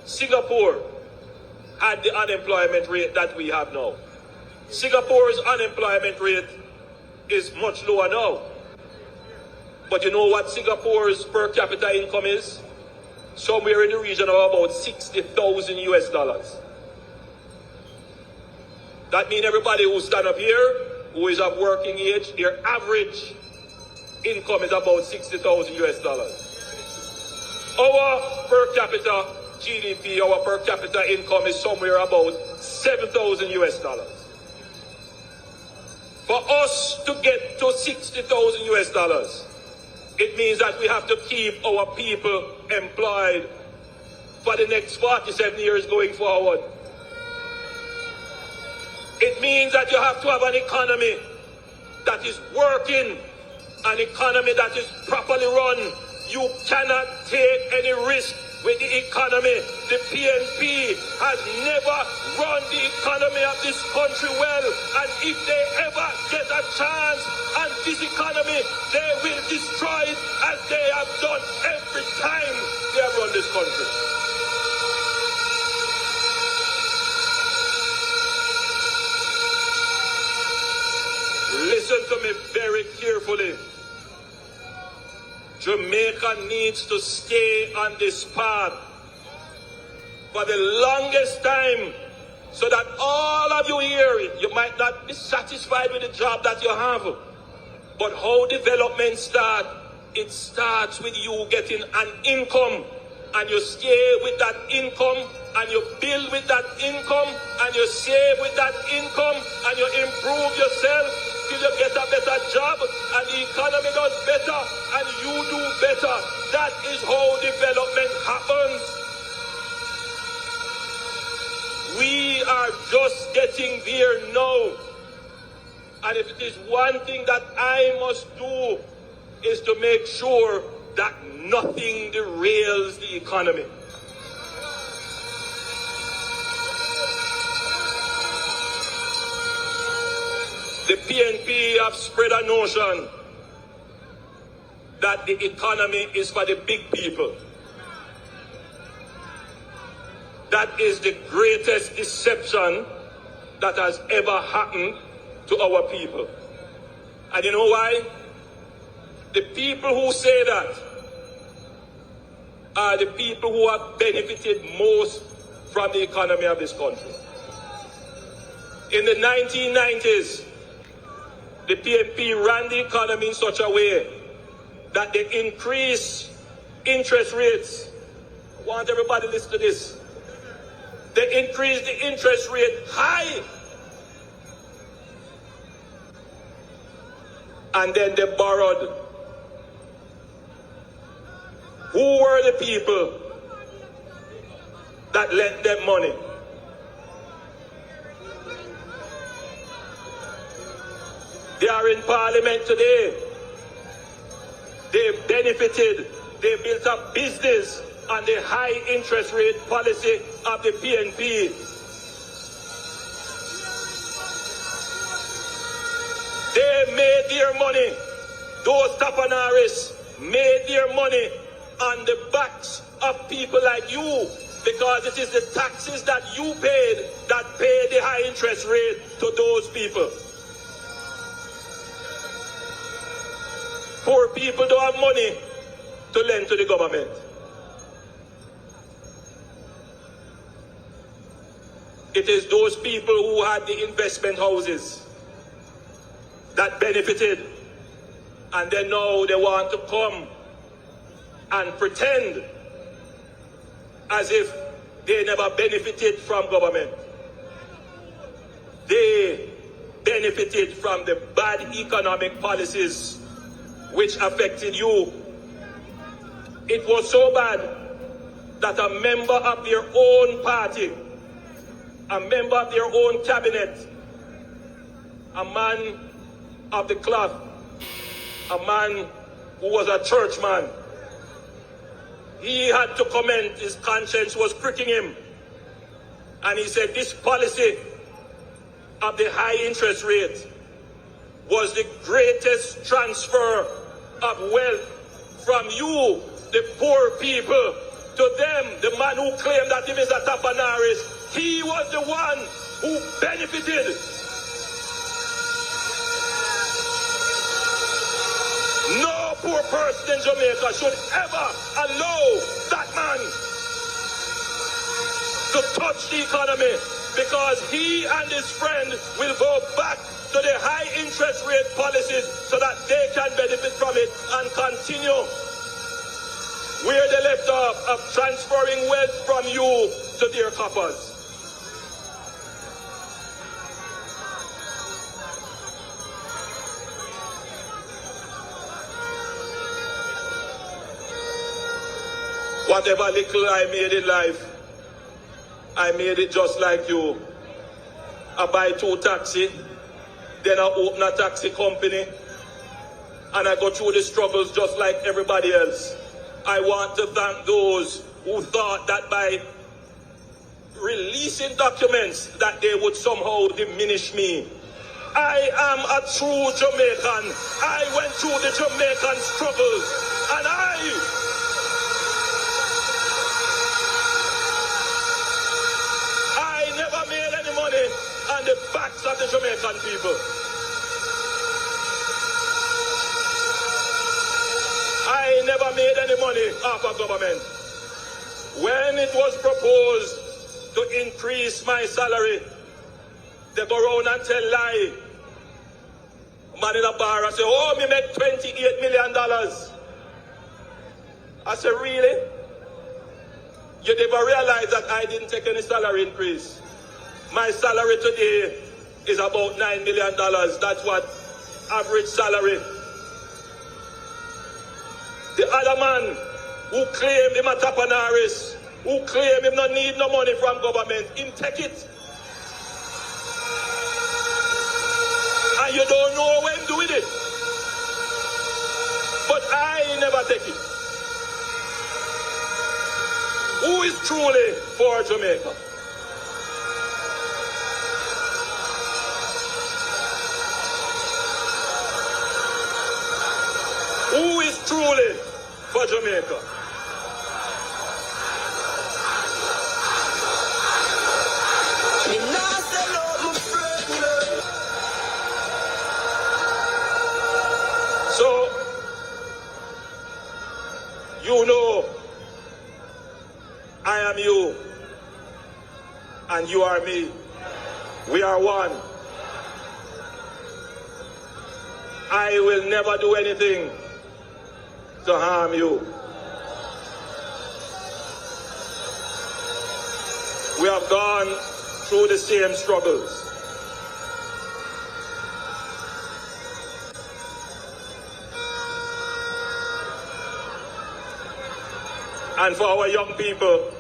Singapore had the unemployment rate that we have now. Singapore's unemployment rate is much lower now. But you know what Singapore's per capita income is? Somewhere in the region of about 60,000 US dollars. That means everybody who stand up here, who is of working age, their average income is about 60,000 US dollars. Our per capita GDP, our per capita income is somewhere about 7,000 US dollars. For us to get to 60,000 US dollars, it means that we have to keep our people employed for the next 47 years going forward. It means that you have to have an economy that is working, an economy that is properly run. You cannot take any risk with the economy. The PNP has never run the economy of this country well, and if they ever get a chance on this economy, they will destroy it as they have done every time they have run this country. Listen to me very carefully. Jamaica needs to stay on this path for the longest time so that all of you here, you might not be satisfied with the job that you have, but how development starts, it starts with you getting an income, and you stay with that income, and you build with that income, and you save with that income, and you improve yourself till you get a better job, and the economy does better, and you do better. That is how development happens. We are just getting there now. And if it is one thing that I must do, is to make sure that nothing derails the economy. The PNP have spread a notion that the economy is for the big people. That is the greatest deception that has ever happened to our people. And you know why? The people who say that are the people who have benefited most from the economy of this country. In the 1990s, the PNP ran the economy in such a way that they increased interest rates. I want everybody to listen to this. They increased the interest rate high. And then they borrowed. Who were the people that lent them money? They are in Parliament today. They benefited. They built up business on the high interest rate policy of the PNP. They made their money. Those tapanarists made their money on the backs of people like you, because it is the taxes that you paid that pay the high interest rate to those people. Poor people don't have money to lend to the government. It is those people who had the investment houses that benefited, and then now they want to come and pretend as if they never benefited from government. They benefited from the bad economic policies which affected you. It was so bad that a member of their own party, a member of their own cabinet, a man of the cloth, a man who was a churchman, he had to comment, his conscience was pricking him. And he said this policy of the high interest rate was the greatest transfer of wealth from you, the poor people, To them, the man who claimed that he is a Tapanaris, he was the one who benefited. No poor person in Jamaica should ever allow that man to touch the economy, because he and his friend will go back to the high interest rate policies so that they can benefit from it and continue where they left off, of transferring wealth from you to their coppers. Whatever little I made in life, I made it just like you. I buy 2 taxis, then I open a taxi company, and I go through the struggles just like everybody else. I want to thank those who thought that by releasing documents that they would somehow diminish me. I am a true Jamaican. I went through the Jamaican struggles, and I never made any money on the backs of the Jamaican people. I never made any money off of government. When it was proposed to increase my salary, they go around and tell lie. Man in a bar, I say, oh, me make $28 million. I say, really? You never realize that I didn't take any salary increase. My salary today is about $9 million. That's what average salary. The other man who claimed him a Tapanaris, who claimed him not need no money from government, him take it. And you don't know when him doing it. But I never take it. Who is truly for Jamaica? Who is truly for Jamaica? So, you know, I am you, and you are me. We are one. I will never do anything to harm you. We have gone through the same struggles. And for our young people,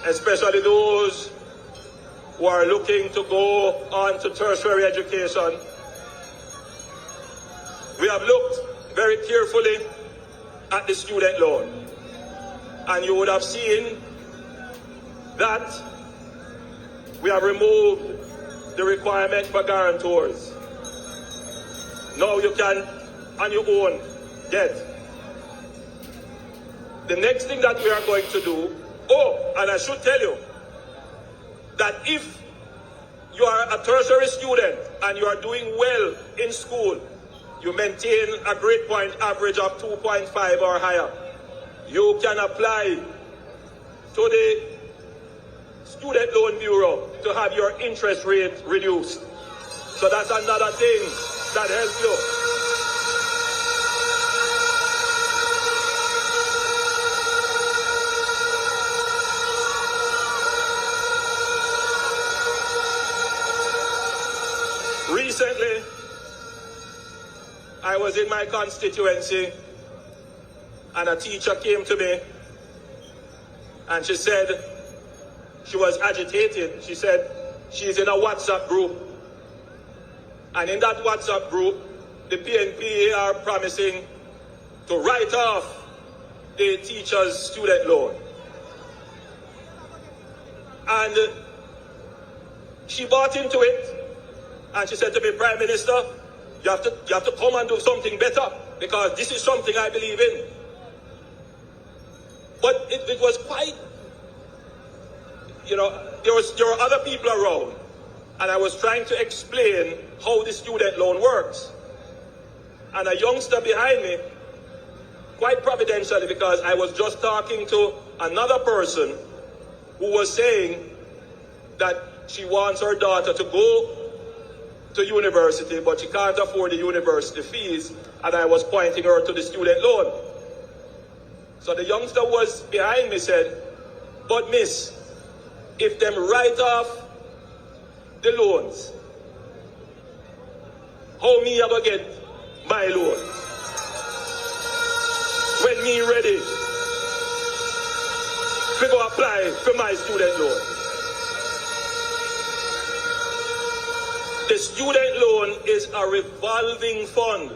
especially those who are looking to go on to tertiary education, we have looked very carefully at the student loan. And you would have seen that we have removed the requirement for guarantors. Now you can, on your own, get. The next thing that we are going to do, and I should tell you, that if you are a tertiary student and you are doing well in school, you maintain a grade point average of 2.5 or higher, you can apply to the Student Loan Bureau to have your interest rate reduced. So that's another thing that helps you. Recently, I was in my constituency and a teacher came to me and she said she was agitated. She said she's in a WhatsApp group, and in that WhatsApp group, the PNP are promising to write off the teacher's student loan. And she bought into it. And she said to me, Prime Minister, you have to come and do something better, because this is something I believe in. But it was quite, you know, there were other people around, and I was trying to explain how the student loan works. And a youngster behind me, quite providentially, because I was just talking to another person who was saying that she wants her daughter to go to university, but she can't afford the university fees, and I was pointing her to the student loan. So the youngster who was behind me said, but miss, if them write off the loans, how me ever get my loan? When me ready to go apply for my student loan. The student loan is a revolving fund,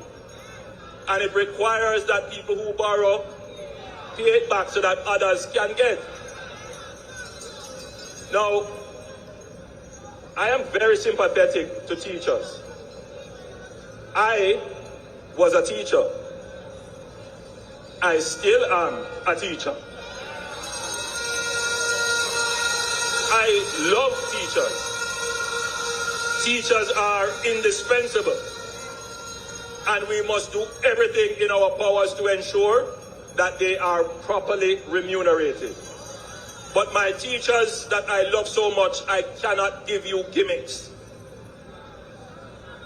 and it requires that people who borrow pay it back so that others can get. Now, I am very sympathetic to teachers. I was a teacher. I still am a teacher. I love teachers. Teachers are indispensable, and we must do everything in our powers to ensure that they are properly remunerated. But my teachers that I love so much, I cannot give you gimmicks.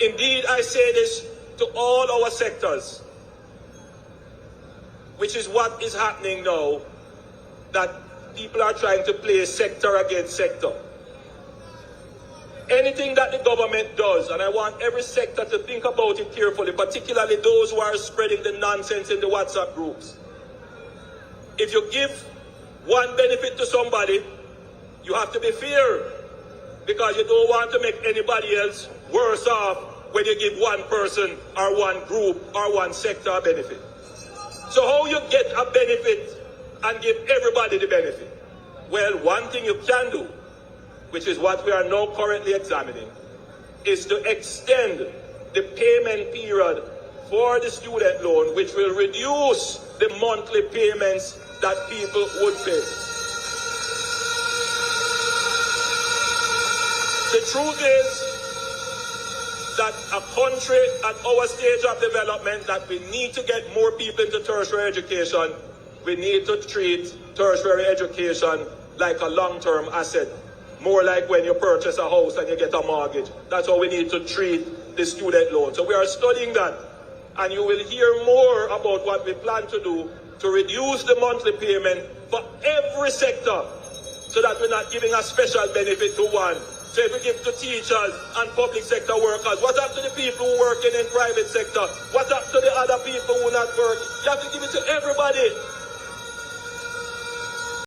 Indeed, I say this to all our sectors, which is what is happening now, that people are trying to play sector against sector. Anything that the government does, and I want every sector to think about it carefully, particularly those who are spreading the nonsense in the WhatsApp groups. If you give one benefit to somebody, you have to be fair, because you don't want to make anybody else worse off when you give one person or one group or one sector a benefit. So how you get a benefit and give everybody the benefit? Well, one thing you can do, which is what we are now currently examining, is to extend the payment period for the student loan, which will reduce the monthly payments that people would pay. The truth is that a country at our stage of development, that we need to get more people into tertiary education, we need to treat tertiary education like a long-term asset. More like when you purchase a house and you get a mortgage. That's how we need to treat the student loan. So we are studying that, and you will hear more about what we plan to do to reduce the monthly payment for every sector, so that we're not giving a special benefit to one. So if we give to teachers and public sector workers, what up to the people who working in private sector? What up to the other people who not work? You have to give it to everybody.